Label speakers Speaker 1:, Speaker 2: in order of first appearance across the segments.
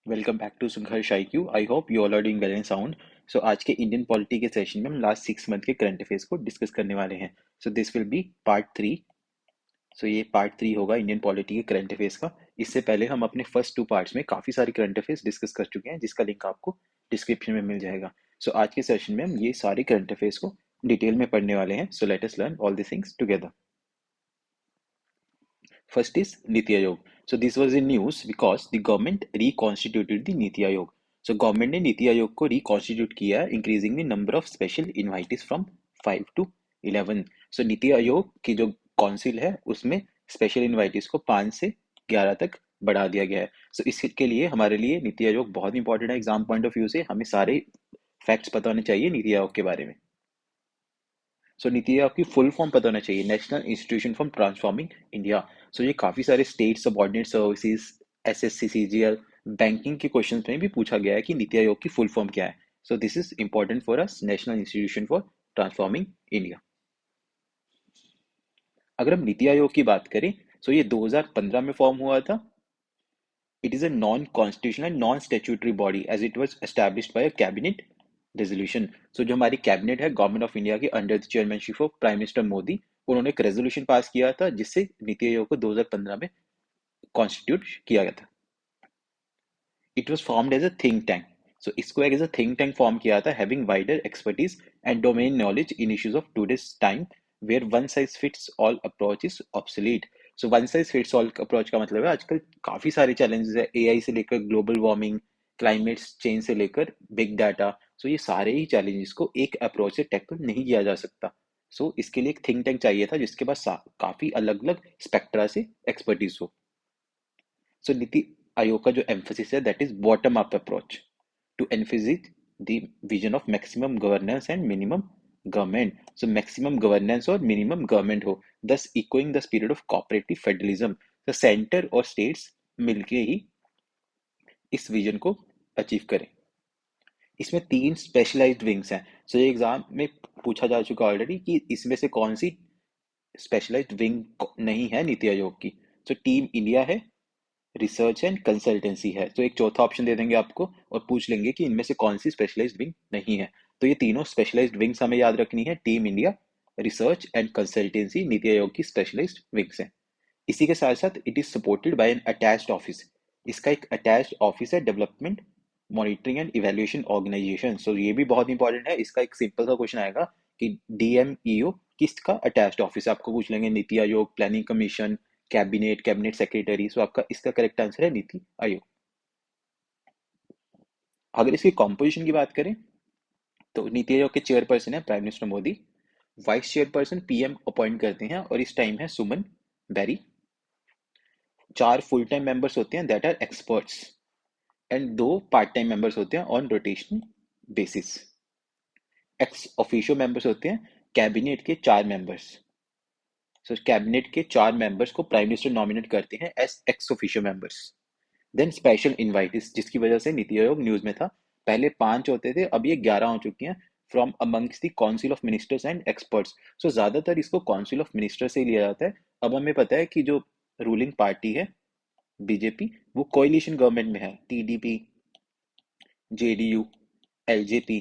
Speaker 1: Welcome back to Sangharsh IQ। I hope you all are doing well and sound. So आज के Indian polity के session में हम last 6 month के current affairs को डिस्कस करने वाले हैं। So this will be part 3। So ये पार्ट 3 होगा इंडियन पॉलिटी के करंट अफेयर्स का। इससे पहले हम अपने फर्स्ट 2 पार्ट्स में काफ़ी सारे करंट अफेयर्स डिस्कस कर चुके हैं, जिसका लिंक आपको डिस्क्रिप्शन में मिल जाएगा। सो आज के सेशन में हम ये सारे करंट अफेयर्स को डिटेल में पढ़ने वाले हैं। So let us learn all the things together. First is Niti Aayog. So this was in news because the government reconstituted the Niti Aayog. So government ने नीति आयोग को reconstitute किया, increasing the number of special invitees from 5 to 11. So NITI Aayog की जो council है उसमें special invitees को 5 से 11 तक बढ़ा दिया गया है। सो इसके लिए हमारे लिए नीति आयोग बहुत इंपॉर्टेंट है। एग्जाम पॉइंट ऑफ व्यू से हमें सारे फैक्ट्स पता होने चाहिए नीति आयोग के बारे में। सो नीति आयोग की फुल फॉर्म पता होना चाहिए, national institution for transforming India. So ये काफ़ी सारे state subordinate services, SSC, CGL, banking के क्वेश्चन में भी पूछा गया है कि नीति आयोग की फुल फॉर्म क्या है। सो this is important for us, national institution for transforming India. अगर हम नीति आयोग की बात करें, सो ये 2015 में फॉर्म हुआ था। It is a non-constitutional and non-statutory body as it was established by a cabinet resolution. So जो हमारी कैबिनेट है गवर्नमेंट ऑफ इंडिया की under the chairmanship of prime minister Modi, उन्होंने एक रेजोल्यूशन पास किया था जिससे नीति आयोग को 2015 में कॉन्स्टिट्यूट किया गया था। It was formed as a think tank. So इसको एक as a think tank form किया था, having wider expertise and domain knowledge in issues of today's time where one size fits all approach is obsolete. So one size fits all approach का मतलब है आजकल काफी सारे चैलेंजेस है, AI से लेकर ग्लोबल वार्मिंग, क्लाइमेट चेंज से लेकर बिग डाटा। सो ये सारे ही चैलेंजेस को एक अप्रोच से टैकल नहीं किया जा सकता। सो इसके लिए एक थिंक टैंक चाहिए था जिसके पास काफी अलग अलग स्पेक्ट्रा से एक्सपर्टीज हो। सो नीति आयोग का जो एम्फोसिस है that is bottom up approach to emphasis the vision of maximum governance and minimum government. So maximum governance और मिनिमम गवर्नमेंट हो, thus echoing the spirit of cooperative federalism. तो सेंटर और states मिलके ही इस विजन को achieve करें। इसमें 3 स्पेशलाइज्ड विंग्स हैं। सो ये एग्जाम में पूछा जा चुका ऑलरेडी कि इसमें से कौन सी स्पेशलाइज्ड विंग नहीं है नीति आयोग की। सो टीम इंडिया है, रिसर्च एंड कंसल्टेंसी है। तो एक चौथा ऑप्शन दे देंगे आपको और पूछ लेंगे कि इनमें से कौन सी स्पेशलाइज्ड विंग नहीं है। तो ये तीनों स्पेशलाइज्ड विंग्स हमें याद रखनी है, team India, research and consultancy NITI Aayog की स्पेशलाइज्ड विंग्स हैं। इसी के साथ साथ it is supported by an attached office. इसका एक अटैच्ड ऑफिस है, development monitoring and evaluation organisation. So ये भी बहुत इंपॉर्टेंट है। इसका एक सिंपल सा क्वेश्चन आएगा कि DMEO किसका अटैच्ड ऑफिस है, आपको पूछ लेंगे NITI Aayog, planning commission, cabinet secretary. सो आपका इसका करेक्ट आंसर है नीति आयोग। अगर इसकी कॉम्पोजिशन की बात करें तो नीति आयोग के चेयरपर्सन है prime minister Modi, vice chairperson PM appoint करते हैं और इस टाइम है Suman Beri. 4 full time members होते हैं that are experts and 2 part time members होते हैं on rotational basis. Ex officio members होते हैं कैबिनेट के 4 मेंबर्स। सो कैबिनेट के 4 मेंबर्स को प्राइम मिनिस्टर नॉमिनेट करते हैं as ex officio members. Then special invitees, जिसकी वजह से नीति आयोग न्यूज में था। पहले 5 होते थे, अब ये 11 हो चुकी हैं, from amongst the council of ministers and experts. So ज्यादातर इसको काउंसिल ऑफ मिनिस्टर से ही लिया जाता है। अब हमें पता है कि जो रूलिंग पार्टी है BJP, वो कोalition गवर्नमेंट में है, TDP, JDU, LJP,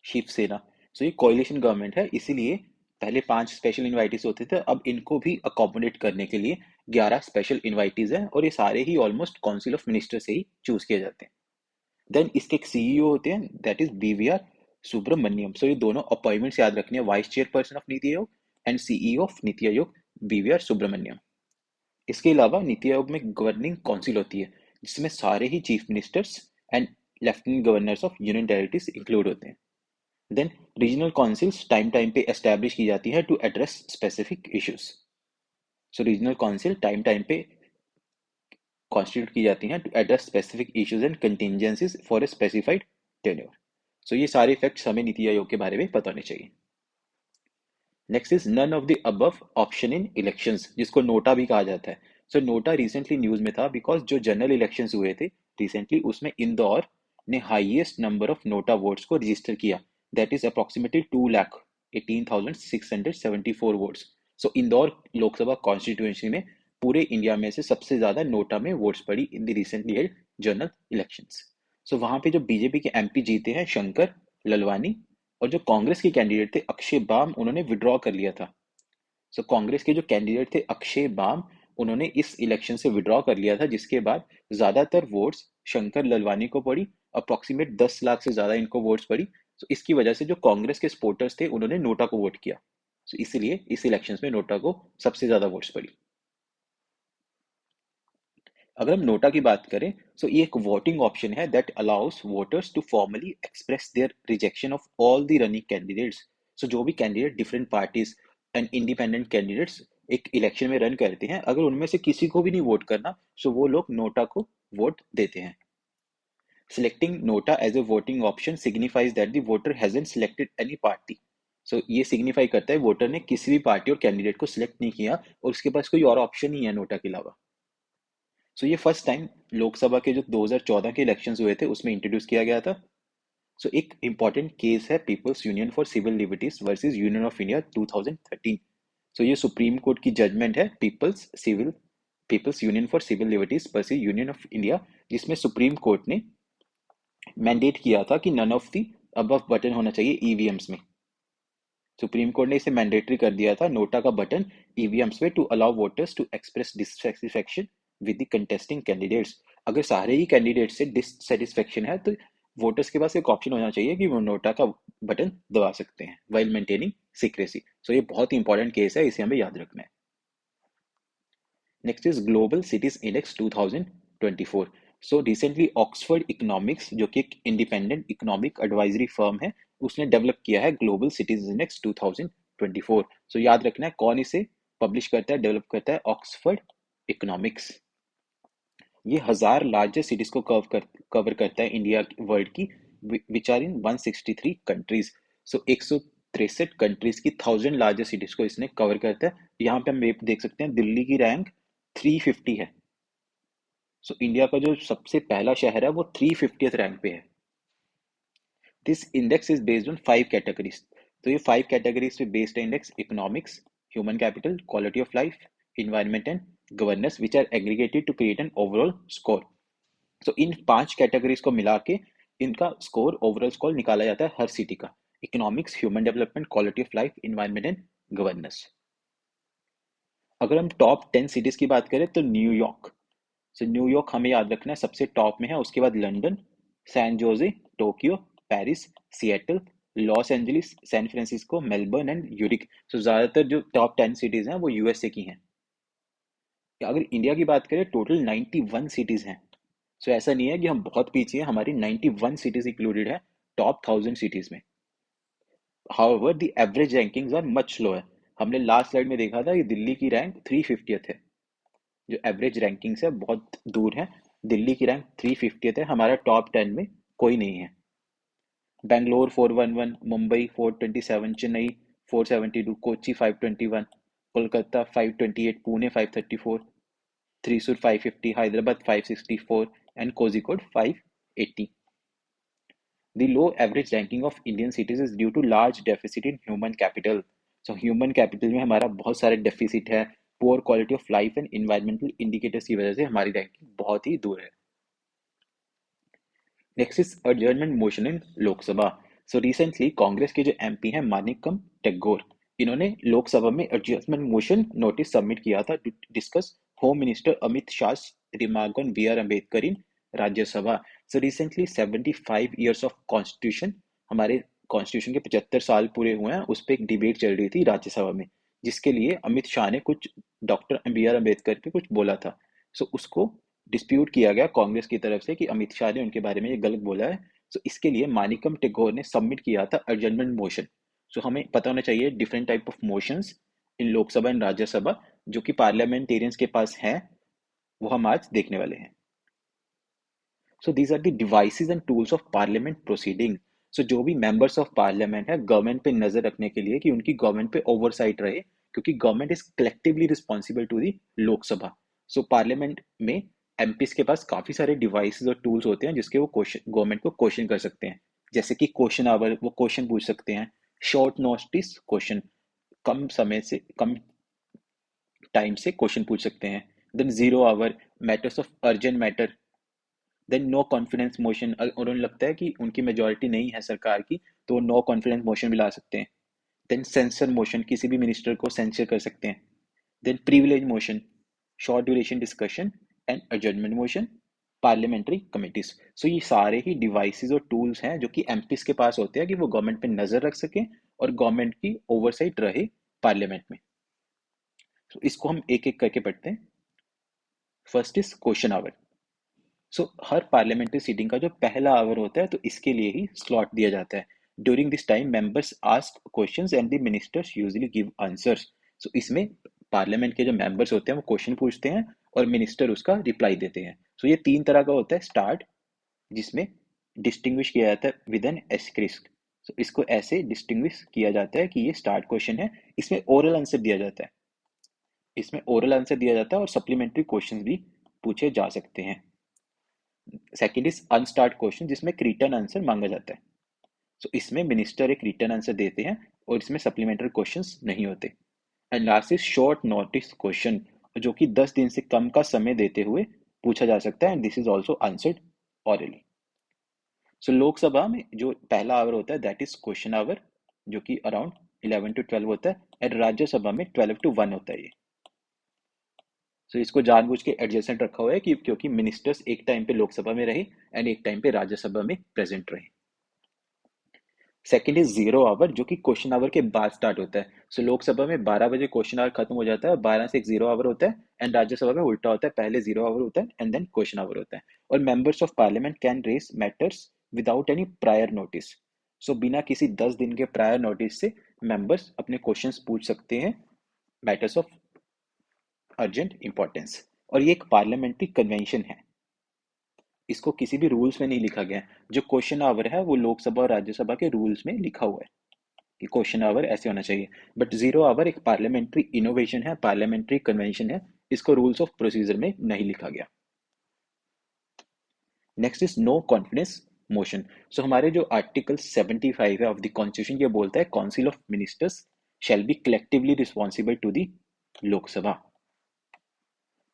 Speaker 1: शिवसेना। सो ये कोalition गवर्नमेंट है, इसीलिए पहले 5 स्पेशल इनवाइटीज होते थे, अब इनको भी अकोमोडेट करने के लिए 11 स्पेशल इनवाइटीज हैं और ये सारे ही ऑलमोस्ट काउंसिल ऑफ मिनिस्टर से ही चूज किए जाते हैं। देन इसके एक CEO होते हैं दैट इज BVR सुब्रमण्यम। सो ये दोनों अपॉइंटमेंट्स याद रखनी है, vice chairperson of NITI Aayog and CEO of NITI Aayog BVR Subramaniam. इसके अलावा नीति आयोग में गवर्निंग काउंसिल होती है जिसमें सारे ही chief ministers and lieutenant governors of union territories include होते हैं। Then regional councils time time पे एस्टैब्लिश की जाती है to address specific issues. So regional council time time पे कॉन्स्टिट्यूट की जाती हैं to address specific issues and contingencies for a specified tenure. So ये सारे फैक्ट्स हमें नीति आयोग के बारे में पता होने चाहिए। Next is none of the above option in elections, जिसको नोटा भी कहा जाता है। सो नोटा रिसेंटली न्यूज में था बिकॉज जो जनरल इलेक्शंस हुए थे रिसेंटली, उसमें इंदौर ने highest number of NOTA votes को रजिस्टर किया, that is approximately 2,18,674 votes. So Indore Lok Sabha constituency में पूरे इंडिया में से सबसे ज्यादा नोटा में वोट्स पड़ी in the recently held general elections. So वहां पे जो बीजेपी के एमपी जीते हैं शंकर ललवानी, और जो कांग्रेस के कैंडिडेट थे अक्षय बाम, उन्होंने विड्रॉ कर लिया था। सो कांग्रेस के जो कैंडिडेट थे अक्षय बाम, उन्होंने इस इलेक्शन से विड्रॉ कर लिया था, जिसके बाद ज्यादातर वोट्स शंकर ललवानी को पड़ी। अप्रोक्सीमेट 10 लाख से ज्यादा इनको वोट्स पड़ी। तो इसकी वजह से जो कांग्रेस के सपोर्टर्स थे उन्होंने नोटा को वोट किया। सो इसीलिए इस इलेक्शन में नोटा को सबसे ज्यादा वोट्स पड़ी। अगर हम नोटा की बात करें, सो ये एक वोटिंग ऑप्शन है that allows voters to formally express their rejection of all the running candidates. So जो भी candidate different parties and independent candidates एक इलेक्शन में रन करते हैं, अगर उनमें से किसी को भी नहीं वोट करना, सो वो लोग नोटा को वोट देते हैं। Selecting nota as a voting option signifies that the voter hasn't selected any party. So ये सिग्निफाई करता है वोटर ने किसी भी पार्टी और कैंडिडेट को सिलेक्ट नहीं किया और उसके पास कोई और ऑप्शन ही है नोटा के अलावा। सो ये फर्स्ट टाइम लोकसभा के जो 2014 के इलेक्शंस हुए थे उसमें इंट्रोड्यूस किया गया था। सो एक इंपॉर्टेंट केस है people's union for civil liberties versus union of India 2013। So ये सुप्रीम कोर्ट की जजमेंट है people's union for civil liberties versus union of India, जिसमें सुप्रीम कोर्ट ने मैंडेट किया था कि none of the above button होना चाहिए ईवीएम्स में। सुप्रीम कोर्ट ने इसे मैंडेटरी कर दिया था नोटा का बटन ईवीएम्स में to allow voters to express dissatisfaction with the contesting candidates. अगर सारे ही कैंडिडेट से डिससेटिस्फेक्शन है तो वोटर्स के पास एक ऑप्शन होना चाहिए कि वो नोटा का बटन दबा सकते हैं वाइल मेंटेनिंग सीक्रेसी। सो ये बहुत ही इंपॉर्टेंट केस है, इसे हमें याद रखना है। Next is global cities index 2024। So recently Oxford economics, जो कि एक इंडिपेंडेंट इकोनॉमिक एडवाइजरी फर्म है, उसने डेवलप किया है ग्लोबल सिटीज इंडेक्स 2024। सो याद रखना है कौन इसे पब्लिश करता है, डेवलप करता है, ऑक्सफोर्ड इकोनॉमिक्स। ये 1000 लार्जेस्ट सिटीज को कवर करता है इंडिया वर्ल्ड की, which are in 163 countries. So 163 countries की 1000 लार्जेस्ट सिटीज को इसने कवर करता है। यहाँ पे हम देख सकते हैं दिल्ली की रैंक 350 है। सो इंडिया का जो सबसे पहला शहर है वो 350th रैंक पे है। This index is based on 5 categories. तो ये 5 कैटेगरीज पे बेस्ड है index: economics, human capital, quality of life, environment and governance, which are aggregated to create an overall score. तो इन 5 कैटेगरीज को मिला के इनका स्कोर, ओवरऑल स्कोर निकाला जाता है हर सिटी का: economics, human development, quality of life, environment and governance. अगर हम टॉप 10 सिटीज की बात करें तो न्यूयॉर्क। सो न्यूयॉर्क हमें याद रखना है सबसे टॉप में है। उसके बाद London, San Jose, Tokyo, Paris, Seattle, Los Angeles, San Francisco, Melbourne and यूरिक। सो ज्यादातर जो टॉप 10 सिटीज हैं वो यूएसए की हैं। अगर इंडिया की बात करें टोटल 91 सिटीज हैं। सो ऐसा नहीं है कि हम बहुत पीछे हैं, हमारी 91 सिटीज इंक्लूडेड है टॉप 1000 सिटीज में। However the average rankings are much lower. हमने लास्ट स्लाइड में देखा था कि दिल्ली की रैंक 350th है, जो एवरेज रैंकिंग से बहुत दूर है। दिल्ली की रैंक 350th है, हमारा टॉप 10 में कोई नहीं है। Bangalore 411, Mumbai 427, Chennai 472, Kochi 521, Kolkata 528, Pune 534, Thrissur 550, Hyderabad 564 and Kozhikode 580। The low average ranking of Indian cities is due to large deficit in human capital. So human capital में हमारा बहुत सारे deficit है, poor quality of life and environmental indicators की वजह से हमारी रैंकिंग बहुत ही दूर है। Next is adjournment motion in Lok Sabha. So recently Congress के जो एमपी हैं मानिकम टेगोर, इन्होंने लोकसभा में adjournment motion नोटिस सबमिट किया था to discuss home minister Amit Shah remark on B R Ambedkar in Rajya Sabha. So recently 75 years of constitution, हमारे कॉन्स्टिट्यूशन के 75 साल पूरे हुए हैं, उस पर एक डिबेट चल रही थी राज्यसभा में, जिसके लिए अमित शाह ने कुछ डॉक्टर बी आर अम्बेडकर पे कुछ बोला था। सो उसको डिस्प्यूट किया गया कांग्रेस की तरफ से कि अमित शाह ने उनके बारे में ये गलत बोला है। सो इसके लिए मानिकम टेगोर ने सबमिट किया था अर्जेंटमेंट मोशन। सो हमें पता होना चाहिए different type of motions in Lok Sabha and Rajya Sabha जो कि पार्लियामेंटेरियंस के पास हैं, वो हम आज देखने वाले हैं। So these are the devices and tools of parliament proceeding. So जो भी मेंबर्स ऑफ पार्लियामेंट है गवर्नमेंट पे नजर रखने के लिए कि उनकी गवर्नमेंट पे ओवरसाइट रहे, क्योंकि government is collectively responsible to the Lok Sabha. So parliament में एमपीज के पास काफी सारे डिवाइसेस और टूल्स होते हैं जिसके वो क्वेश्चन गवर्नमेंट को क्वेश्चन कर सकते हैं। जैसे कि क्वेश्चन आवर, वो क्वेश्चन पूछ सकते हैं। शॉर्ट नोटिस क्वेश्चन, कम समय से कम टाइम से क्वेश्चन पूछ सकते हैं। Then zero hour, matters of urgent matter, then no confidence motion, और उन्हें लगता है कि उनकी मेजोरिटी नहीं है सरकार की, तो वो नो कॉन्फिडेंस मोशन भी ला सकते हैं। देन सेंसर मोशन, किसी भी मिनिस्टर को सेंसर कर सकते हैं। Then privilege motion, short duration discussion and adjournment motion, parliamentary committees. So ये सारे ही डिवाइसेस और टूल्स हैं जो कि एमपीज के पास होते हैं कि वो गवर्नमेंट पे नजर रख सकें और गवर्नमेंट की ओवरसाइट रहे पार्लियामेंट में। तो इसको हम एक एक करके पढ़ते हैं। First is question hour. So हर पार्लियामेंट्री सीटिंग का जो पहला आवर होता है तो इसके लिए ही स्लॉट दिया जाता है। During this time members ask questions and the ministers usually give answers. So इसमें पार्लियामेंट के जो मेंबर्स होते हैं वो क्वेश्चन पूछते हैं और मिनिस्टर उसका रिप्लाई देते हैं। सो ये तीन तरह का होता है। स्टार्ट, जिसमें डिस्टिंग्विश किया जाता है विद एन एस्टेरिस्क। सो इसको ऐसे डिस्टिंग्विश किया जाता है कि ये स्टार्ट क्वेश्चन है, इसमें ओरल आंसर दिया जाता है। इसमें ओरल आंसर दिया जाता है और सप्लीमेंट्री क्वेश्चन भी पूछे जा सकते हैं। सेकंड इज अनस्टार्ट क्वेश्चन, जिसमें एक रिटर्न आंसर मांगा जाता है। सो इसमें मिनिस्टर एक रिटर्न आंसर देते हैं और इसमें सप्लीमेंट्री क्वेश्चंस नहीं होते। And last is short notice question, जो कि 10 दिन से कम का समय देते हुए पूछा जा सकता है, and this is also answered orally. So Lok Sabha में जो पहला आवर होता है दैट इज क्वेश्चन आवर, जो कि अराउंड 11 to 12 होता है, एंड राज्यसभा में 12 to 1 होता है ये। सो इसको जानबूझ के एडजेसेंट रखा हुआ है कि क्योंकि मिनिस्टर्स एक टाइम पे लोकसभा में रहे एंड एक टाइम पे राज्यसभा में प्रेजेंट रहे। सेकंड इज जीरो आवर, जो कि क्वेश्चन आवर के बाद स्टार्ट होता है। सो लोकसभा में 12 बजे क्वेश्चन आवर खत्म हो जाता है, 12 से एक जीरो आवर होता है, एंड राज्यसभा में उल्टा होता है, पहले जीरो आवर होता है एंड देन क्वेश्चन आवर होता है। और members of parliament can raise matters without any prior notice. So बिना किसी 10 दिन के प्रायर नोटिस से मेंबर्स अपने क्वेश्चंस पूछ सकते हैं, मैटर्स ऑफ अर्जेंट इंपॉर्टेंस। और ये एक पार्लियामेंट्री कन्वेंशन है, इसको किसी भी रूल्स में नहीं लिखा गया है। जो क्वेश्चन आवर है वो लोकसभा और राज्यसभा के रूल्स में लिखा हुआ है कि क्वेश्चन आवर ऐसे होना चाहिए, बट जीरो आवर एक पार्लियामेंट्री इनोवेशन है, पार्लियामेंट्री कन्वेंशन है, इसको रूल्स ऑफ प्रोसीजर में नहीं लिखा गया। Next is no confidence motion. So हमारे जो आर्टिकल 75 है ऑफ द कॉन्स्टिट्यूशन, ये बोलता है council of ministers shall be collectively responsible to the Lok Sabha.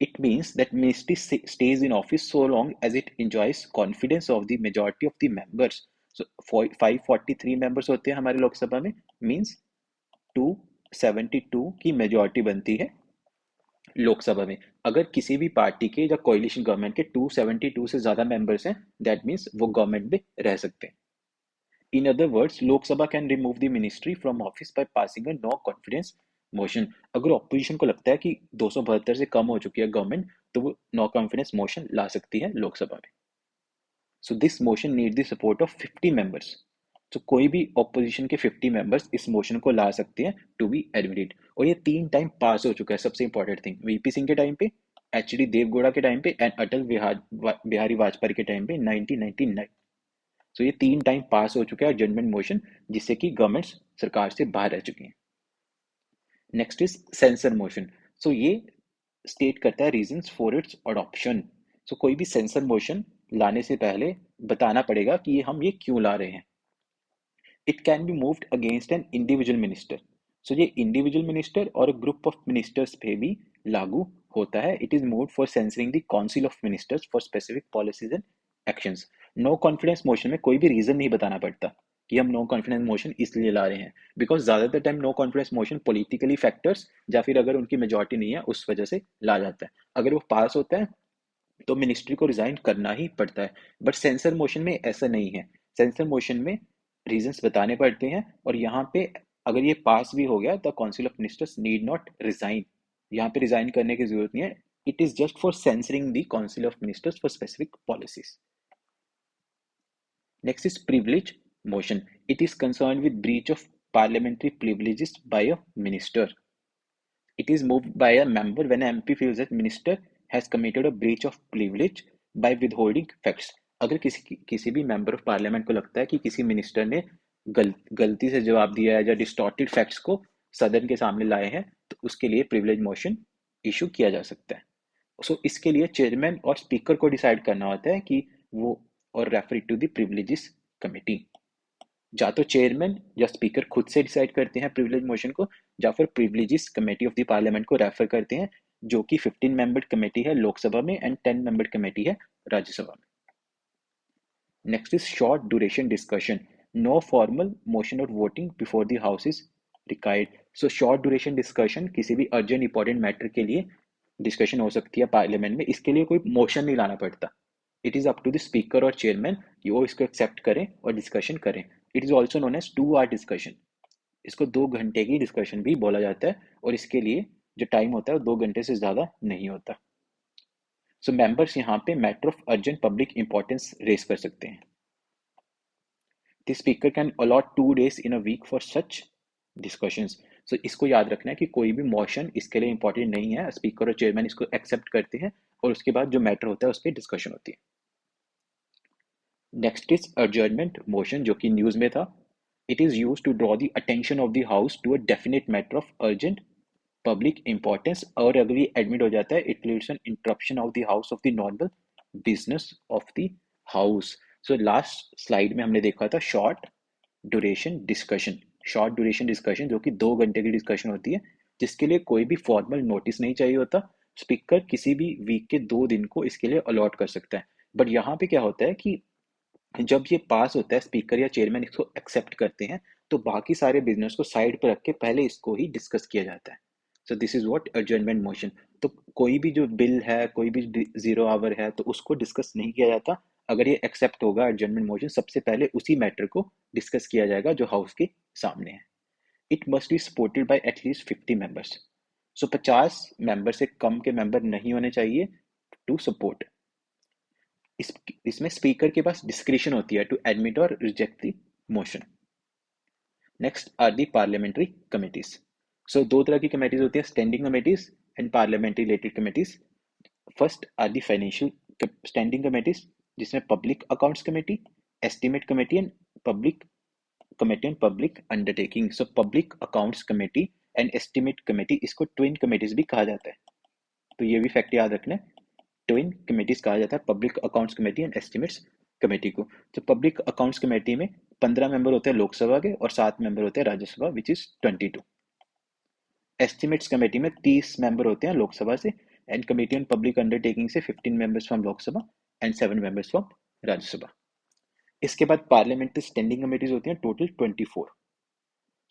Speaker 1: It means that ministry stays in office so long as it enjoys confidence of the majority of the members. So 543 members होते हैं हमारे लोकसभा में, means 272 की majority बनती है लोकसभा में। अगर किसी भी पार्टी के या कोalition गवर्नमेंट के 272 से ज्यादा मेंबर्स हैं, दैट मीन्स वो गवर्नमेंट में रह सकते हैं। In other words, Lok Sabha can remove the ministry from office by passing a no confidence motion. अगर ऑपोजिशन को लगता है कि 272 से कम हो चुकी है गवर्नमेंट, तो वो नो कॉन्फिडेंस मोशन ला सकती है लोकसभा में। So this motion need the support of 50 members. तो कोई भी ऑपोजिशन के 50 मेंबर्स इस मोशन को ला सकते हैं टू बी एडमिटेड। और ये 3 टाइम पास हो चुका है, सबसे इंपॉर्टेंट थिंग, वीपी सिंह के टाइम पे, एच डी देवगौड़ा के टाइम पे एंड अटल बिहारी वाजपेयी के टाइम पे 1999। सो ये 3 टाइम पास हो चुका है एडजमेंट मोशन, जिससे कि गवर्नमेंट्स सरकार से बाहर रह चुकी हैं। Next is censure motion. So ये स्टेट करता है reasons for its adoption. So कोई भी सेंसर मोशन लाने से पहले बताना पड़ेगा कि हम ये क्यों ला रहे हैं। It can be moved against an individual minister. So ये इंडिविजुअल मिनिस्टर और ग्रुप ऑफ मिनिस्टर्स पे भी लागू होता है। It is moved for censuring the council of ministers for specific policies and actions. No confidence motion में कोई भी रीजन नहीं बताना पड़ता कि हम नो कॉन्फिडेंस मोशन इसलिए ला रहे हैं, बिकॉज ज्यादातर time no confidence motion politically factors या फिर अगर उनकी मेजोरिटी नहीं है उस वजह से ला जाता है। अगर वो पास होता है तो मिनिस्ट्री को रिजाइन करना ही पड़ता है, बट सेंसर मोशन में ऐसा नहीं है। सेंसर मोशन में रीजंस बताने पड़ते हैं, और यहाँ पे अगर ये पास भी हो गया तो council of ministers need not resign. यहाँ पे रिजाइन करने की जरूरत नहीं है, it is just for censuring the council of ministers for specific policies. Next is privilege motion. It is concerned with breach of parliamentary privileges by a minister. It is moved by a member when an MP feels that minister has committed a breach of privilege by withholding facts. अगर किसी भी member of parliament को लगता है कि किसी minister ने गलती से जवाब दिया है या डिस्टॉर्टेड फैक्ट्स को सदन के सामने लाए हैं, तो उसके लिए प्रिविलेज मोशन इशू किया जा सकता है। इसके लिए चेयरमैन और स्पीकर को डिसाइड करना होता है कि वो, और refer to the privileges committee. या तो चेयरमैन या स्पीकर खुद से डिसाइड करते हैं प्रिविलेज मोशन को, या फिर privileges committee of the parliament को रेफर करते हैं, जो कि 15 मेंबर कमेटी है लोकसभा में एंड 10 मेंबर कमेटी है राज्यसभा में। Next is short duration discussion, no formal motion और voting before the house is required. So short duration discussion किसी भी अर्जेंट इंपॉर्टेंट मैटर के लिए डिस्कशन हो सकती है पार्लियामेंट में, इसके लिए कोई मोशन नहीं लाना पड़ता। It is up to the speaker और चेयरमैन कि वो इसको एक्सेप्ट करें और डिस्कशन करें। It is also known as 2 hour discussion, इसको 2 घंटे की डिस्कशन भी बोला जाता है, और इसके लिए जो टाइम होता है वो 2 घंटे से ज्यादा नहीं होता। सो मेंबर्स यहाँ पे matter of urgent public importance raise कर सकते हैं। The speaker can allot 2 days in a week for such discussions. So इसको याद रखना है कि कोई भी मोशन इसके लिए इंपॉर्टेंट नहीं है, स्पीकर और चेयरमैन इसको एक्सेप्ट करते हैं और उसके बाद जो मैटर होता है उस पर डिस्कशन होती है। नेक्स्ट इज adjournment मोशन, जो कि न्यूज में था। It is use to draw the attention of the house to a definite matter of urgent public importance, और अगर ये एडमिट हो जाता है it leads an interruption of the house of the normal business of the house. So last slide में हमने देखा था short duration discussion. Short duration discussion जो कि 2 घंटे की डिस्कशन होती है, जिसके लिए कोई भी फॉर्मल नोटिस नहीं चाहिए होता। स्पीकर किसी भी वीक के 2 दिन को इसके लिए अलॉट कर सकता है। बट यहाँ पे क्या होता है कि जब ये पास होता है, स्पीकर या चेयरमैन इसको एक्सेप्ट करते हैं, तो बाकी सारे बिजनेस को साइड पर रख के पहले इसको ही डिस्कस किया जाता है। सो this is what adjournment motion. तो कोई भी जो बिल है, कोई भी 0 आवर है, तो उसको डिस्कस नहीं किया जाता। अगर ये एक्सेप्ट होगा एडजर्नमेंट मोशन, सबसे पहले उसी मैटर को डिस्कस किया जाएगा जो हाउस के सामने है। It must be supported by at least 50 members. So 50 member से कम के मेंबर नहीं होने चाहिए टू सपोर्ट। इस इसमें स्पीकर के पास डिस्क्रिशन होती है टू एडमिट और reject the motion. Next are the parliamentary committees. So 2 तरह की कमेटीज होती है, standing committees and parliamentary related committees. First are the financial standing committees, जिसमें public accounts committee, estimate committee and public committee and public undertaking. So public accounts committee and estimate committee, इसको twin committees भी कहा जाता है, तो ये भी fact याद रखना है। ट्विन कमेटीज कहा जाता है public accounts committee and estimates committee को। तो पब्लिक अकाउंट्स कमेटी में 15 मेंबर होते हैं लोकसभा के और 7 मेंबर होते हैं Rajya Sabha, which is 22। Estimates committee में 30 मेंबर होते हैं लोकसभा से, and committee on public undertaking से 15 members from Lok Sabha and 7 members from Rajya Sabha. इसके बाद पार्लियामेंट्री स्टैंडिंग कमेटीज होती हैं total 24।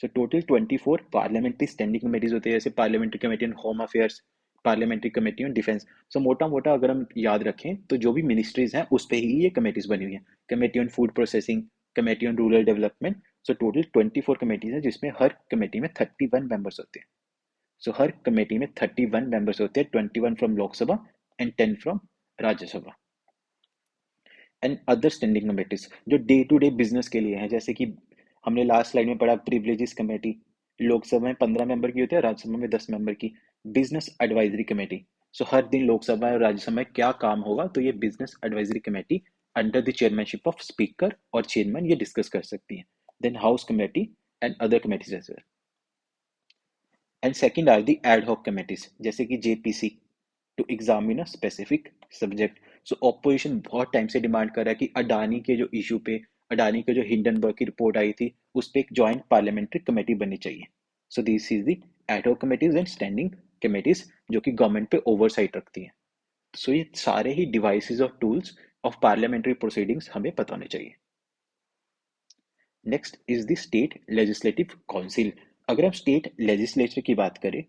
Speaker 1: So total 24 parliamentary standing committees होती है, जैसे parliamentary committee on home affairs, parliamentary committee on defence. So मोटा मोटा अगर हम याद रखें तो जो भी मिनिस्ट्रीज हैं उस पे ही ये कमेटीज बनी हुई हैं। Committee on food processing, committee on rural development. So total 24 committees हैं, जिसमें हर कमेटी में 31 मेंबर्स होते हैं। सो हर कमेटी में 31 मेंबर्स होते हैं, 21 from Lok Sabha and 10 from Rajya Sabha. And other standing committees जो डे टू डे बिजनेस के लिए हैं, जैसे कि हमने लास्ट स्लाइड में पढ़ा प्रिविलेजेस कमेटी, लोकसभा में 15 मेंबर की होती है, राज्यसभा में 10 मेंबर की। बिजनेस एडवाइजरी कमेटी, सो हर दिन लोकसभा और राज्यसभा में क्या काम होगा, तो ये business advisory committee under the chairmanship of speaker और चेयरमैन ये डिस्कस कर सकती है। Then house committee and other committees as well. And second are the ad hoc committees, जैसे कि JPC, to examine a specific subject. So opposition बहुत time से demand कर रहा है कि अडानी के जो इशू पे, अडानी के जो हिंडनबर्ग की रिपोर्ट आई थी, उस पर एक जॉइंट पार्लियामेंट्री कमेटी बननी चाहिए। So this is the ad hoc committees and standing committees, जो कि गवर्नमेंट पे ओवरसाइट रखती हैं। सो ये सारे ही डिवाइसेस और टूल्स ऑफ पार्लियामेंट्री प्रोसीडिंग्स हमें पता होने चाहिए। Next is the state legislative council. अगर हम स्टेट लेजिस्लेचर की बात करें,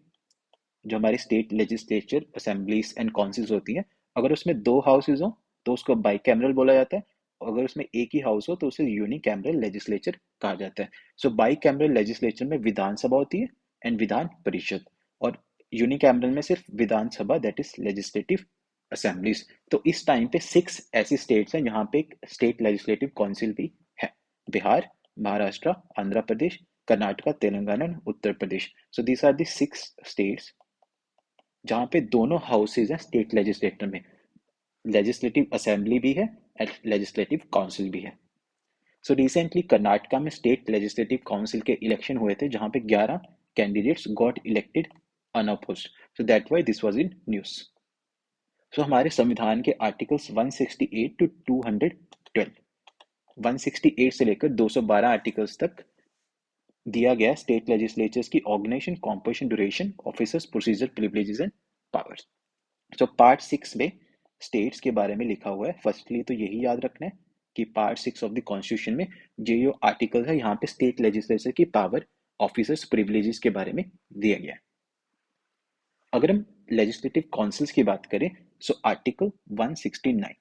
Speaker 1: जो हमारी state legislature assemblies and councils होती हैं, अगर उसमें 2 हाउसेज हो तो उसको बाइकैमरल बोला जाता है, और अगर उसमें एक ही हाउस हो तो उसे यूनिकैमरल लेजिस्लेचर कहा जाता है। सो बाइकैमरल लेजिस्लेचर में विधानसभा होती है एंड विधान परिषद, और यूनिकैमरल में सिर्फ विधानसभा, दैट इज लेजिस्लेटिव असेंबलीज। तो इस टाइम पे 6 ऐसी स्टेट्स हैं जहाँ पे एक स्टेट लेजिस्लेटिव काउंसिल भी है। Bihar, Maharashtra, Andhra Pradesh, Karnataka, Telangana and Uttar Pradesh. So these are the 6 states जहाँ पे दोनों हाउसेज हैं स्टेट लेजिस्लेटर में, लेजिस्लेटिव असेंबली भी है एंड लेजिस्लेटिव काउंसिल भी है। सो रिसेंटली कर्नाटका में स्टेट लेजिस्लेटिव काउंसिल के इलेक्शन हुए थे, जहाँ पे 11 candidates got elected unopposed. So that why this was in news. So हमारे संविधान के आर्टिकल्स 168 टू 212, 168 से लेकर 212 आर्टिकल्स तक दिया गया स्टेट लेजिस्लेचर्स की organisation, composition, duration, officers, procedure, privileges and powers. So part 6 में स्टेट्स के बारे में लिखा हुआ है। फर्स्टली तो यही याद रखना है कि पार्ट 6 ऑफ द कॉन्स्टिट्यूशन में जो आर्टिकल है यहाँ पे स्टेट लेजिस्लेचर की पावर, ऑफिसर्स, प्रिविलेजेस के बारे में दिया गया है। अगर हम लेजिस्लेटिव काउंसिल्स की बात करें, सो आर्टिकल 169,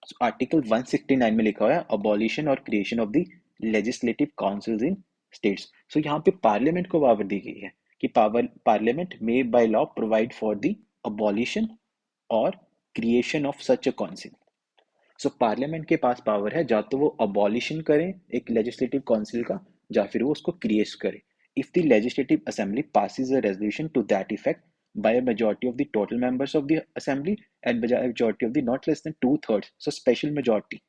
Speaker 1: सो आर्टिकल 169 में लिखा हुआ है abolition or creation of the legislative councils in states. So यहाँ पे पार्लियामेंट को पावर दी गई है कि parliament may by law provide for the abolition or creation of such a council. So parliament के पास पावर है, या तो वो अबॉलिशन करें एक लेजिस्लेटिव काउंसिल का, या फिर वो उसको क्रिएट करे। If the legislative assembly passes a resolution to that effect by a majority of the total members of the assembly and majority of the not less than 2/3, so special majority।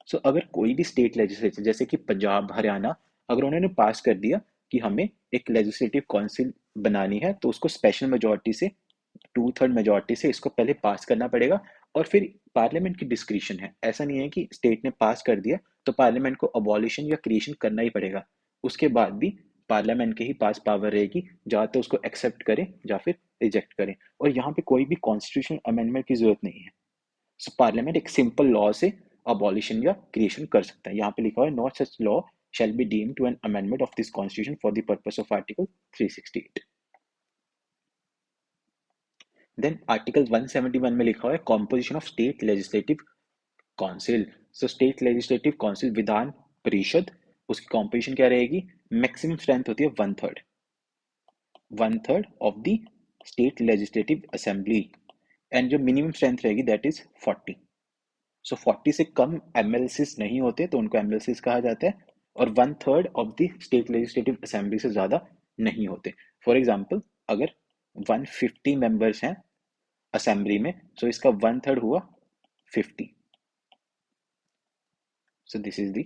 Speaker 1: सो अगर कोई भी state legislature जैसे कि पंजाब, हरियाणा, अगर उन्होंने पास कर दिया कि हमें एक लेजिस्लेटिव काउंसिल बनानी है, तो उसको स्पेशल मेजोरिटी से, 2/3 मेजोरिटी से इसको पहले पास करना पड़ेगा। और फिर पार्लियामेंट की डिस्क्रिशन है, ऐसा नहीं है कि स्टेट ने पास कर दिया तो पार्लियामेंट को अबॉलिशन या क्रिएशन करना ही पड़ेगा। उसके बाद भी पार्लियामेंट के ही पास पावर रहेगी, या तो उसको एक्सेप्ट करें या फिर रिजेक्ट करें। और यहाँ पे कोई भी कॉन्स्टिट्यूशनल अमेंडमेंट की जरूरत नहीं है। सो पार्लियामेंट एक सिंपल लॉ से अबॉलिशन या क्रिएशन कर सकता है। यहाँ पे लिखा हुआ है no such law shall be deemed to an amendment of this constitution for the purpose of article 368। Then article 171 में लिखा हुआ है composition of state legislative council. So state legislative council, Vidhan Parishad, उसकी कॉम्पोजिशन क्या रहेगी? मैक्सिमम स्ट्रेंथ होती है 1/3, 1/3 of the state legislative assembly, and जो मिनिमम स्ट्रेंथ रहेगी दैट इज 40। सो 40 से कम एमएलसीज नहीं होते तो उनको एमएलसीज कहा जाता है, और 1/3 of the state legislative assembly से ज्यादा नहीं होते। फॉर एग्जाम्पल, अगर 150 मेंबर्स हैं असेंबली में, सो इसका 1/3 हुआ 50। सो this is the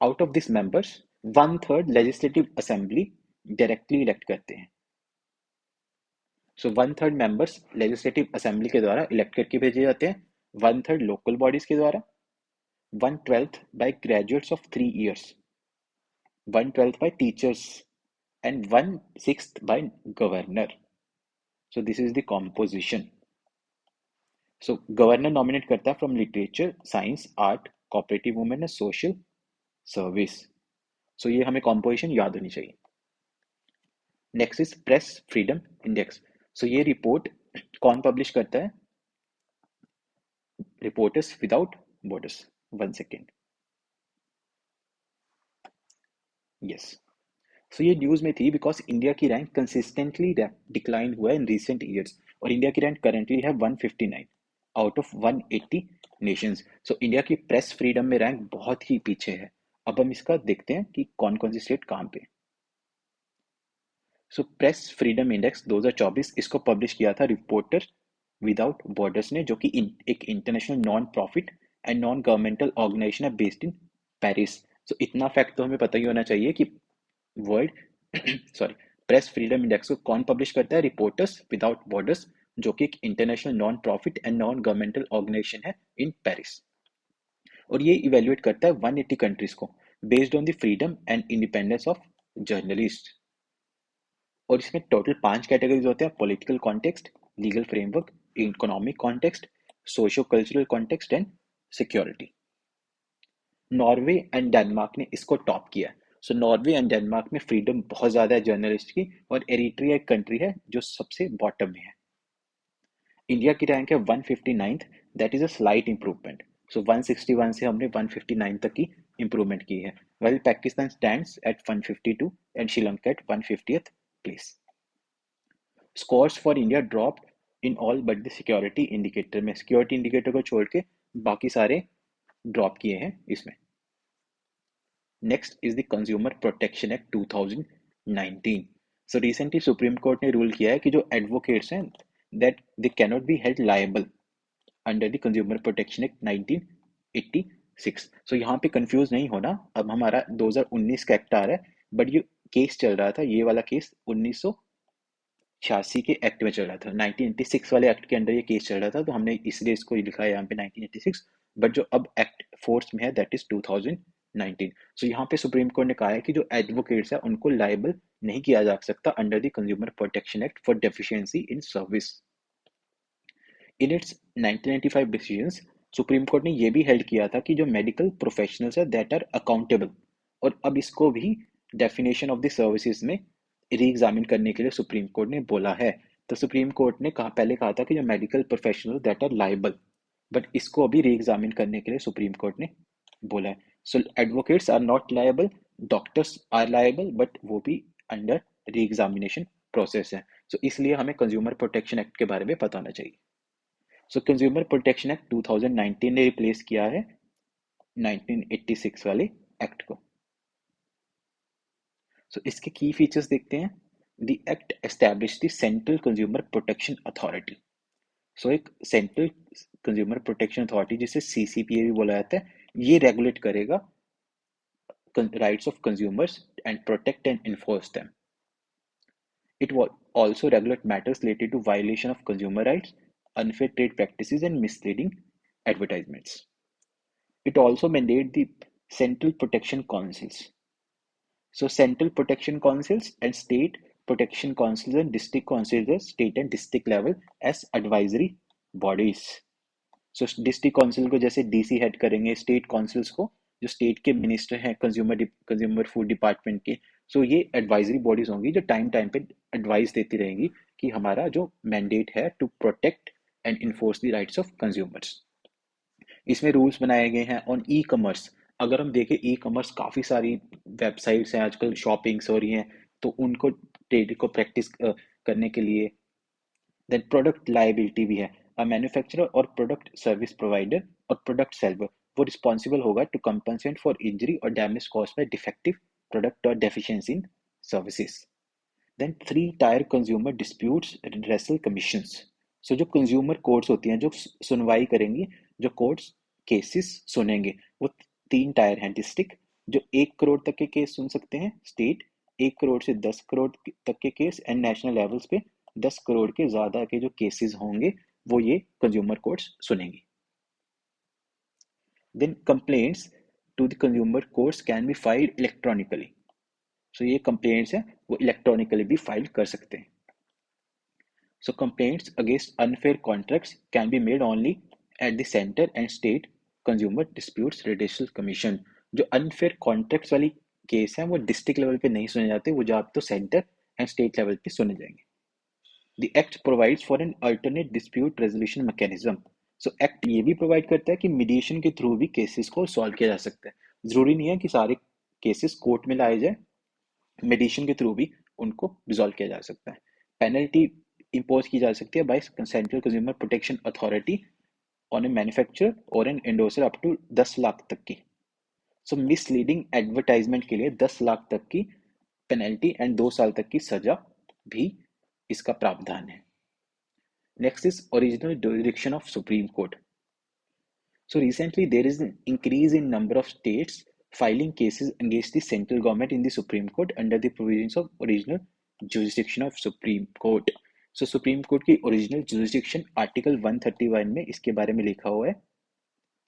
Speaker 1: out of this members 1/3 legislative assembly directly elect करते हैं। सो 1/3 मेंबर्स लेजिस्लेटिव असेंबली के द्वारा इलेक्ट करके भेजे जाते हैं, 1/3 लोकल बॉडीज के द्वारा, 1/12 by graduates of 3 years, 1/12 by teachers, and 1/6 by governor। So this is the composition। So governor nominate करता है from literature, science, art, cooperative movement and social service। So ये हमें composition याद होनी चाहिए। Next is press freedom index। So ये report कौन publish करता है? Reporters without borders। 1 second। Yes। सो ये न्यूज में थी बिकॉज इंडिया की रैंक कंसिस्टेंटली डिक्लाइन हुआ है इन रिसेंट ईयर्स, और इंडिया की रैंक करेंटली है 159 out of 180 Nations. So India की प्रेस फ्रीडम में रैंक बहुत ही पीछे है। अब हम इसका देखते हैं कि कौन कौन सी स्टेट कहाँ पे। सो प्रेस फ्रीडम इंडेक्स 2024 इसको पब्लिश किया था रिपोर्टर विदाउट बॉर्डर्स ने, जो कि एक international non profit and non governmental organisation है बेस्ड इन पेरिस। सो इतना फैक्ट तो हमें पता ही होना चाहिए कि world sorry press freedom index को कौन पब्लिश करता है? रिपोर्टर्स विदाउट बॉर्डर्स, जो कि एक international non profit and non governmental organisation है इन पेरिस। और ये इवेल्युएट करता है 180 कंट्रीज को based on the freedom and independence of journalist. और इसमें टोटल 5 कैटेगरीज होते हैं: political context, legal framework, economic context, socio cultural context and security. Norway and Denmark ने इसको टॉप किया। सो नॉर्वे एंड डेनमार्क में फ्रीडम बहुत ज़्यादा है जर्नलिस्ट की, और एरिट्रिया एक कंट्री है जो सबसे बॉटम में है। इंडिया की रैंक है 159th, that is a slight improvement. So 161 से हमने 159 तक की इंप्रूवमेंट की है। Well Pakistan stands at 152 and Sri Lanka at 150th place. Scores for India drop in all but the security indicator में, सिक्योरिटी इंडिकेटर को छोड़ के बाकी सारे ड्रॉप किए हैं इसमें। Next is the consumer protection act 2019। So recently supreme court ने रूल किया है कि जो एडवोकेट्स हैं that they can not be held liable under the consumer protection act 1986। सो यहाँ पे कंफ्यूज नहीं होना, अब हमारा 2019 का एक्ट आ रहा है, बट ये केस चल रहा था, ये वाला केस 1986 के एक्ट में चल रहा था। 1986 वाले एक्ट के अंडर ये केस चल रहा था, तो हमने इसलिए इसको लिखा है यहाँ पे 1986। बट जो अब एक्ट फोर्स में है दैट इज 2019। सो यहाँ पे सुप्रीम कोर्ट ने कहा है कि जो एडवोकेट्स है उनको लायबल नहीं किया जा सकता under the consumer protection act for deficiency in service. In its 1995 decisions, supreme court ने ये भी हेल्ड किया था कि जो मेडिकल प्रोफेशनल्स है दैट आर अकाउंटेबल, और अब इसको भी डेफिनेशन ऑफ द सर्विसेज में री एग्जामिन करने के लिए सुप्रीम कोर्ट ने बोला है। तो सुप्रीम कोर्ट ने पहले कहा था कि जो medical professional that are liable, but इसको अभी री एग्जामिन करने के लिए सुप्रीम कोर्ट ने बोला है। So advocates are not liable, doctors are liable, but वो भी अंडर री एग्जामिनेशन प्रोसेस है। सो इसलिए हमें कंज्यूमर प्रोटेक्शन एक्ट के बारे में पता होना चाहिए। सो कंज्यूमर प्रोटेक्शन एक्ट 2019 ने रिप्लेस किया है 1986 वाले एक्ट को। सो इसके की फीचर्स देखते हैं। The act establish the central consumer protection authority. So एक सेंट्रल कंज्यूमर प्रोटेक्शन अथॉरिटी, जिसे सीसीपीए भी बोला जाता है, ये रेगुलेट करेगा rights of consumers and protect and enforce them. It will also regulate matters related to violation of consumer rights, unfair trade practices, and misleading advertisements. It also mandates the central protection councils. So, central protection councils and state protection councils and district councils at state and district level as advisory bodies. So district council को जैसे DC head करेंगे, state councils को जो state के minister हैं consumer food department के, सो ये advisory bodies होंगी जो टाइम टाइम पे एडवाइस देती रहेंगी कि हमारा जो मैंडेट है to protect and enforce the rights of consumers. इसमें रूल्स बनाए गए हैं ऑन ई कॉमर्स। अगर हम देखें ई कॉमर्स, काफ़ी सारी वेबसाइट्स हैं आजकल, शॉपिंग्स हो रही हैं, तो उनको ट्रेड को प्रैक्टिस करने के लिए। देन प्रोडक्ट लाइबिलिटी भी है। Manufacturer or product service provider or product seller, वो रिस्पॉन्सिबल होगा to compensate for injury or damage cause by defective product or deficiency in services. Then three tier consumer disputes redressal commissions. So जो consumer courts होती हैं जो सुनवाई करेंगी, जो courts cases सुनेंगे, वो तीन टायर हैं। डिस्ट्रिक्ट, जो 1 करोड़ तक के केस सुन सकते हैं। स्टेट, 1 करोड़ से 10 करोड़ तक के केस। एंड नेशनल लेवल्स पे 10 करोड़ के ज़्यादा के जो केसेस होंगे वो ये कंज्यूमर कोर्ट्स सुनेंगी। Then complaints to the consumer courts can be filed electronically. So ये कंप्लेंट्स हैं वो इलेक्ट्रॉनिकली भी फाइल कर सकते हैं। So complaints against unfair contracts can be made only at the center and state consumer disputes redressal commission. जो unfair contracts वाली case हैं वो डिस्ट्रिक्ट लेवल पे नहीं सुने जाते, वो जब तो सेंटर एंड स्टेट लेवल पे सुने जाएंगे। The act provides for an alternate dispute resolution mechanism. So act ये भी प्रोवाइड करता है कि मीडिएशन के थ्रू भी केसेस को सॉल्व किया जा सकता है। जरूरी नहीं है कि सारे केसेस कोर्ट में लाए जाए, मीडिएशन के थ्रू भी उनको रिजॉल्व किया जा सकता है। पेनल्टी इम्पोज की जा सकती है by central consumer protection authority on a manufacturer or an endorser up to 10 lakh तक की। सो मिसलीडिंग एडवर्टाइजमेंट के लिए 10 लाख तक की पेनल्टी एंड 2 साल तक की सजा भी इसका प्रावधान है। Next is original jurisdiction of Supreme Court. So recently there is an increase in number of states filing cases against the central government in the Supreme Court under the provisions of original jurisdiction of Supreme Court. So Supreme Court की original jurisdiction article 131 में इसके बारे में लिखा हुआ है।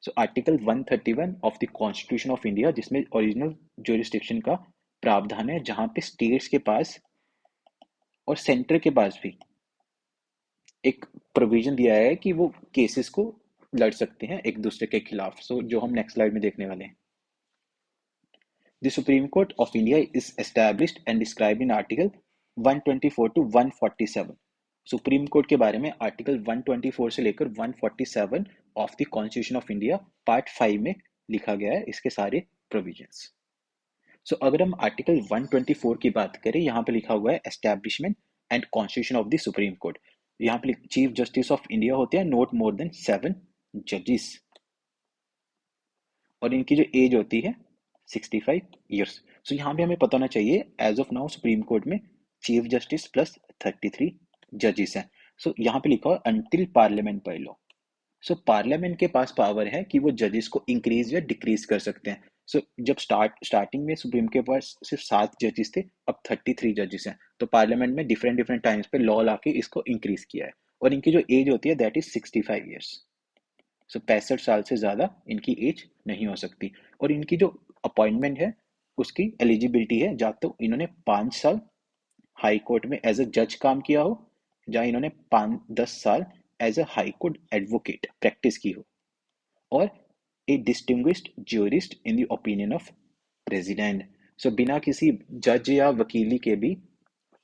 Speaker 1: So article 131 of the Constitution of India, जिसमें original jurisdiction का प्रावधान है, जहाँ पे स्टेट्स के पास और सेंटर के पास भी एक प्रोविजन दिया है कि वो केसेस को लड़ सकते हैं एक दूसरे के खिलाफ। सो जो हम नेक्स्ट स्लाइड में देखने वाले हैं। The Supreme Court of India is established and described in Article 124 to 147. Supreme court के बारे में आर्टिकल 124 से लेकर 147 of the constitution of India part 5 में लिखा गया है इसके सारे प्रोविजंस। सो अगर हम आर्टिकल 124 की बात करें, यहाँ पे लिखा हुआ है establishment and constitution of the supreme court. यहाँ पे चीफ जस्टिस ऑफ इंडिया होते हैं, नोट मोर देन 7 जजेस, और इनकी जो एज होती है 65 ईयर्स। सो यहाँ पे हमें पता होना चाहिए as of now supreme court में चीफ जस्टिस प्लस 33 जजेस हैं। सो यहाँ पे लिखा हुआ until parliament by law. So parliament के पास पावर है कि वो जजेस को इंक्रीज या डिक्रीज कर सकते हैं। सो जब स्टार्टिंग में सुप्रीम के पास सिर्फ 7 जजेस थे, अब 33 जजेस हैं। तो पार्लियामेंट में डिफरेंट डिफरेंट टाइम्स पे लॉ लाके इसको इंक्रीज किया है। और इनकी जो एज होती है दैट इज 65 ईयर्स। सो 65 साल से ज़्यादा इनकी एज नहीं हो सकती। और इनकी जो अपॉइंटमेंट है उसकी एलिजिबिलिटी है, या तो इन्होंने 5 साल हाई कोर्ट में एज अ जज काम किया हो, या इन्होंने 10 साल as a high court advocate practice की हो। और a distinguished jurist in the opinion of president. So बिना किसी जज या वकीली के भी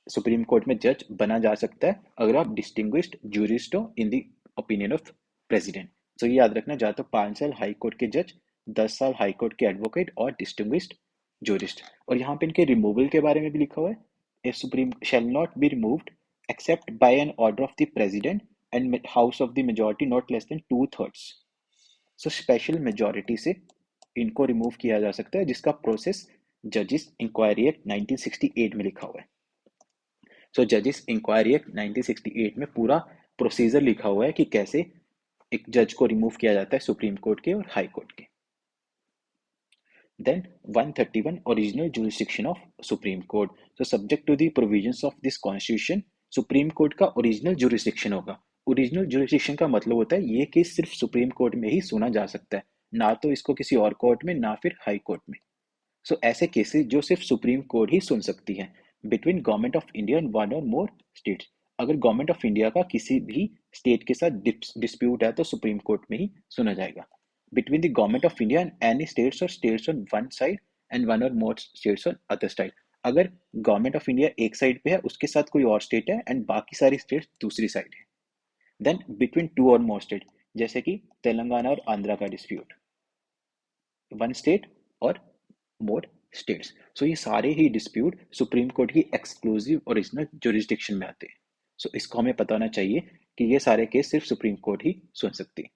Speaker 1: सुप्रीम कोर्ट में जज बना जा सकता है अगर आप डिस्टिंग्विश्ड ज्यूरिस्ट हो in the opinion of president. So ये याद रखना, चाहे तो 5 साल हाई कोर्ट के जज, 10 साल हाई कोर्ट के एडवोकेट और डिस्टिंग्विश्ड ज्यूरिस्ट। और यहाँ पे इनके रिमूवल के बारे में भी लिखा हुआ है, a supreme shall not be removed except by an order of the president and house of the majority not less than 2/3। So special majority से इनको रिमूव किया जा सकता है, जिसका प्रोसेस जजिस इंक्वायरी एक्ट 1968 में लिखा हुआ है। सो जजिस इंक्वायरी एक्ट 1968 में पूरा प्रोसीजर लिखा हुआ है कि कैसे एक जज को रिमूव किया जाता है सुप्रीम कोर्ट के और हाई कोर्ट के। Then 131 original jurisdiction of Supreme Court. So subject to the provisions of this constitution, supreme court का ओरिजिनल जुरिस्डिक्शन होगा। ओरिजिनल जुरिस्डिक्शन का मतलब होता है ये केस सिर्फ सुप्रीम कोर्ट में ही सुना जा सकता है, ना तो इसको किसी और कोर्ट में, ना फिर हाई कोर्ट में। सो ऐसे केसेस जो सिर्फ सुप्रीम कोर्ट ही सुन सकती है, between government of India and one or more states. अगर गवर्नमेंट ऑफ इंडिया का किसी भी स्टेट के साथ डिस्प्यूट है तो सुप्रीम कोर्ट में ही सुना जाएगा। Between the government of India and any states or states on one side and one or more states on other side. अगर गवर्नमेंट ऑफ इंडिया एक साइड पे है, उसके साथ कोई और स्टेट है एंड बाकी सारी स्टेट्स दूसरी साइड है। देन बिटवीन टू और मोर स्टेट, जैसे कि तेलंगाना और आंध्रा का डिस्प्यूट, वन स्टेट और मोर स्टेट्स। सो ये सारे ही डिस्प्यूट सुप्रीम कोर्ट की एक्सक्लूसिव ओरिजिनल जुरिस्डिक्शन में आते हैं। सो इसको हमें पता होना चाहिए कि ये सारे केस सिर्फ सुप्रीम कोर्ट ही सुन सकती है।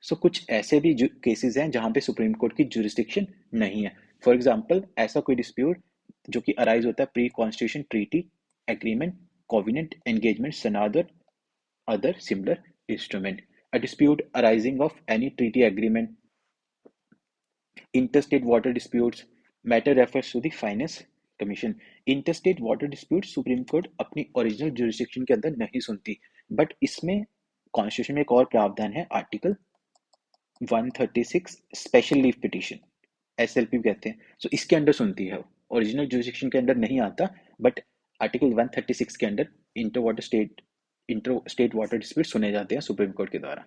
Speaker 1: सो कुछ ऐसे भी केसेस हैं जहां पे सुप्रीम कोर्ट की जुरिस्डिक्शन नहीं है। फॉर एग्जांपल, ऐसा कोई डिस्प्यूट जो कि अराइज होता है pre constitution treaty, agreement, covenant, engagement, sanad or, other similar instrument. A dispute arising of any treaty agreement, interstate water disputes, matter refers to the finance commission. Interstate water dispute supreme court अपनी original jurisdiction के अंदर नहीं सुनती, but इसमें constitution में एक और प्रावधान है, article 136 special leave petition, SLP कहते हैं। सो इसके अंडर सुनती है, ओरिजिनल जुरिस्डिक्शन के अंदर नहीं आता, बट आर्टिकल 136 के under inter state water dispute सुने जाते हैं सुप्रीम कोर्ट के द्वारा।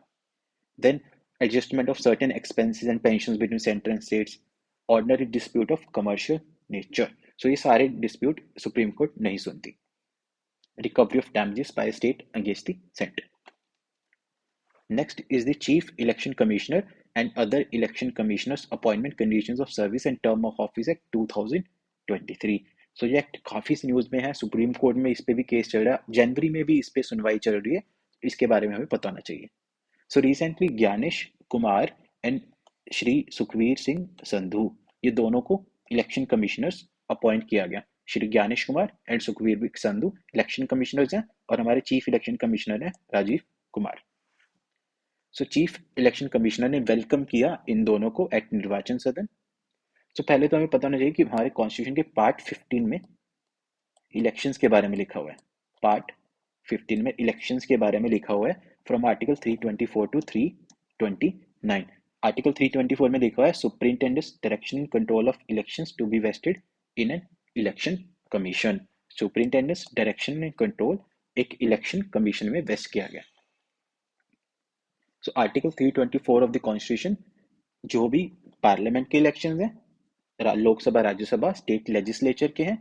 Speaker 1: Then adjustment of certain expenses and pensions between center and states, ordinary dispute of commercial nature. So ये सारे dispute सुप्रीम कोर्ट नहीं सुनती। Recovery of damages by a state against the center. Next is the Chief Election Commissioner and other election commissioners appointment, conditions of service and term of office Act 2023. So ये act काफी news में है, supreme court में इस पे भी case चल रहा है, जनवरी में भी इस पे सुनवाई चल रही है, इसके बारे में हमें पता होना चाहिए। So recently Gyanesh Kumar and Shri Sukhbir Singh Sandhu, ये दोनों को इलेक्शन कमिश्नर्स अपॉइंट किया गया। Shri Gyanesh Kumar and Sukhbir Sandhu election commissioners हैं और हमारे चीफ इलेक्शन कमिश्नर हैं Rajiv Kumar. So chief election commissioner ने वेलकम किया इन दोनों को एट निर्वाचन सदन। सो पहले तो हमें पता होना चाहिए कि हमारे कॉन्स्टिट्यूशन के पार्ट 15 में इलेक्शंस के बारे में लिखा हुआ है। पार्ट 15 में इलेक्शंस के बारे में लिखा हुआ है, फ्रॉम आर्टिकल 324 टू 329। आर्टिकल 324 में लिखा हुआ है, superintendence direction and control of elections to be vested in an election commission. Superintendence direction and control एक इलेक्शन कमीशन में वेस्ट किया गया। So article 324 of the constitution, जो भी पार्लियामेंट के इलेक्शंस हैं, लोकसभा, राज्यसभा, स्टेट लेजिस्लेचर के हैं,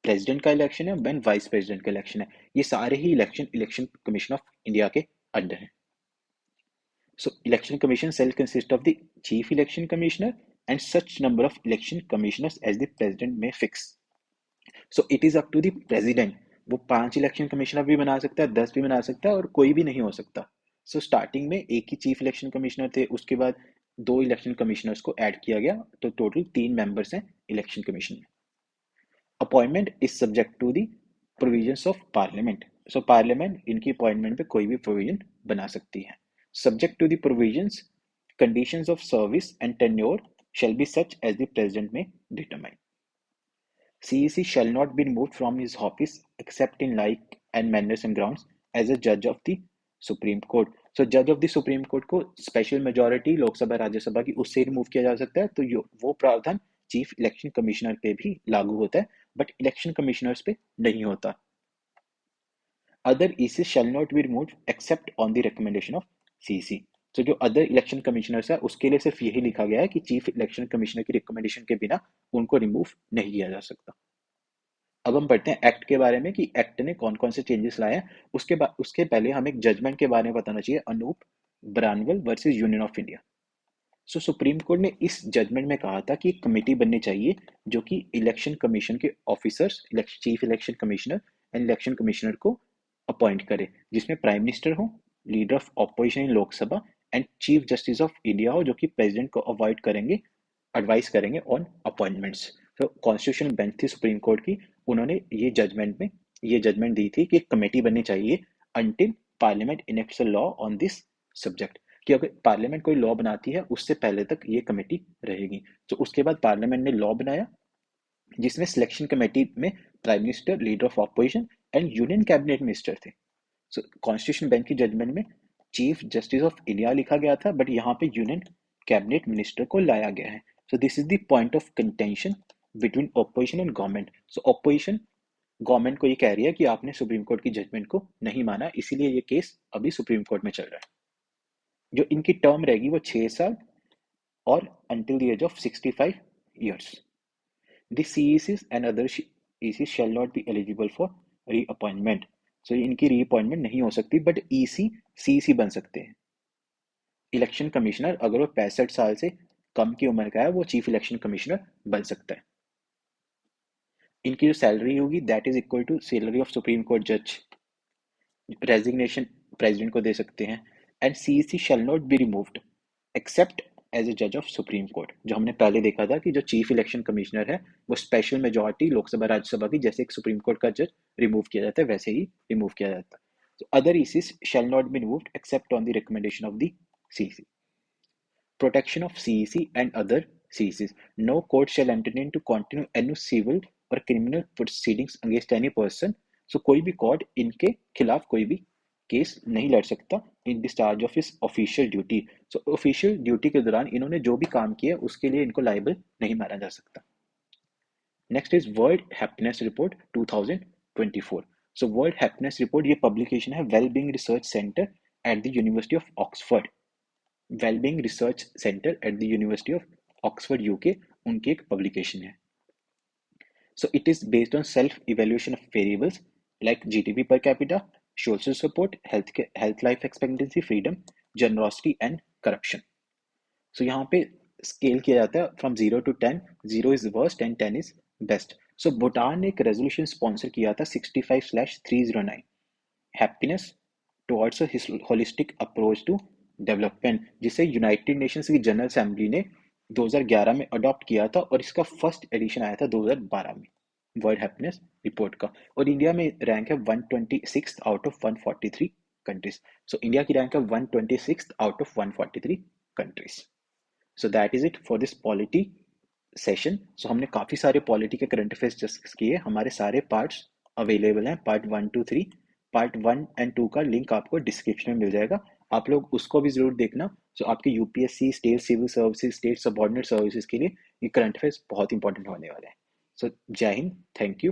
Speaker 1: प्रेसिडेंट का इलेक्शन है, देन वाइस प्रेसिडेंट का इलेक्शन है, ये सारे ही इलेक्शन कमीशन ऑफ इंडिया के अंडर है। So election commission shall consist of the chief election commissioner and such number of election commissioners as the president may fix. So it is up to the president, वो 5 election commissioner भी बना सकता है, 10 भी बना सकता है, और कोई भी नहीं हो सकता। सो स्टार्टिंग में एक ही चीफ इलेक्शन कमिश्नर थे, उसके बाद 2 इलेक्शन कमिश्नर्स को ऐड किया गया, तो टोटल 3 मेंबर्स हैं इलेक्शन कमीशन में। Appointment is subject to the provisions of parliament. So parliament इनकी अपॉइंटमेंट पे कोई भी प्रोविजन बना सकती है। Subject to the provisions, conditions of service and tenure shall be such as the president may determine. CEC shall not be removed from his office except in like and manners and grounds as a judge of the Supreme Court. So judge of the Supreme Court को special majority Lok Sabha Rajya Sabha की उससे remove किया जा सकता है, तो वो प्रावधान चीफ इलेक्शन कमिश्नर पे भी लागू होता है, बट इलेक्शन कमिश्नर्स पे नहीं होता। Other ECs shall not be removed except on the recommendation of CEC. तो जो अदर इलेक्शन कमिश्नर्स है उसके लिए सिर्फ यही लिखा गया है कि चीफ इलेक्शन कमिश्नर की रिकमेंडेशन के बिना उनको रिमूव नहीं किया जा सकता। अब हम पढ़ते हैं एक्ट के बारे में कि एक्ट ने कौन कौन से चेंजेस लाए हैं। उसके पहले हमें एक जजमेंट के बारे में बताना चाहिए, Anoop Baranwal versus union of India. So supreme court ने इस जजमेंट में कहा था कि एक कमेटी बननी चाहिए जो कि इलेक्शन कमीशन के officers, chief election commissioner and election commissioner को अपॉइंट करे, जिसमें प्राइम मिनिस्टर हो, leader of opposition in Lok Sabha and chief justice of India हो, जो कि प्रेसिडेंट को अवॉइड करेंगे, एडवाइस करेंगे ऑन अपॉइंटमेंट्स। तो कॉन्स्टिट्यूशन बेंच थी सुप्रीम कोर्ट की, उन्होंने ये जजमेंट दी थी कि एक कमेटी बननी चाहिए until parliament enacts a law on this subject, कि अगर पार्लियामेंट कोई लॉ बनाती है उससे पहले तक ये कमेटी रहेगी। तो उसके बाद पार्लियामेंट ने लॉ बनाया जिसमें सिलेक्शन कमेटी में prime minister, leader of opposition and union cabinet minister थे। सो कॉन्स्टिट्यूशन बेंच की जजमेंट में चीफ जस्टिस ऑफ इंडिया लिखा गया था, बट यहाँ पे यूनियन कैबिनेट मिनिस्टर को लाया गया है। सो this is the point of contention between opposition and government. So opposition government को ये कह रही है कि आपने सुप्रीम कोर्ट की जजमेंट को नहीं माना, इसीलिए ये केस अभी सुप्रीम कोर्ट में चल रहा है। जो इनकी टर्म रहेगी वो 6 साल और until the age of 65 years. The CECs and other ECs shall not be eligible for reappointment. So इनकी रीअपॉइंटमेंट नहीं हो सकती, बट EC CEC बन सकते हैं। इलेक्शन कमिश्नर अगर वो 65 साल से कम की उम्र का है वो चीफ इलेक्शन कमिश्नर बन सकता है। इनकी जो सैलरी होगी that is equal to salary of supreme court जज। रेजिग्नेशन प्रेसिडेंट को दे सकते हैं। And CEC shall not be removed except as a जज ऑफ सुप्रीम कोर्ट। जो हमने पहले देखा था कि जो चीफ इलेक्शन कमिश्नर है वो स्पेशल मेजोरिटी लोकसभा राज्यसभा की, जैसे एक सुप्रीम कोर्ट का जज रिमूव किया जाता है वैसे ही रिमूव किया जाता है। So other ECs shall not be removed except on the recommendation of the CEC. Protection of CEC and other CECs. No court shall entertain to continue any civil or criminal proceedings against any person. So कोई भी court इनके खिलाफ कोई भी case नहीं लड़ सकता इन discharge of his official duty. So official duty के दौरान इन्होंने जो भी काम किया उसके लिए इनको लाइबल नहीं माना जा सकता। Next is world happiness report 2024। So world happiness report ये पब्लिकेशन है wellbeing research centre at the university of Oxford. Wellbeing research centre at the university of Oxford UK उनकी एक पब्लिकेशन है। So it is based on self-evaluation of variables like GDP per capita, social support, health life expectancy, freedom, generosity and corruption. So यहाँ पे scale किया जाता है from 0 to 10, 0 is worst and 10 is best. So Bhutan ने एक resolution sponsor किया था 65/309 happiness towards a holistic approach to development, जिसे यूनाइटेड नेशंस की जनरल असेंबली ने 2011 में अडॉप्ट किया था और इसका फर्स्ट एडिशन आया था 2012 में वर्ल्ड हैप्पीनेस रिपोर्ट का। और इंडिया में रैंक है 126 out of 143 countries. So India की रैंक है 126 out of 143 countries. So that is it for this polity session. So हमने काफ़ी सारे पॉलिटी के करंट अफेयर्स डिस्कस किए। हमारे सारे पार्ट्स अवेलेबल हैं, पार्ट 1 to 3। पार्ट 1 and 2 का लिंक आपको डिस्क्रिप्शन में मिल जाएगा, आप लोग उसको भी ज़रूर देखना। सो आपके UPSC, state civil services, state subordinate services के लिए ये करंट अफेयर्स बहुत इंपॉर्टेंट होने वाले हैं। सो जय हिंद, थैंक यू।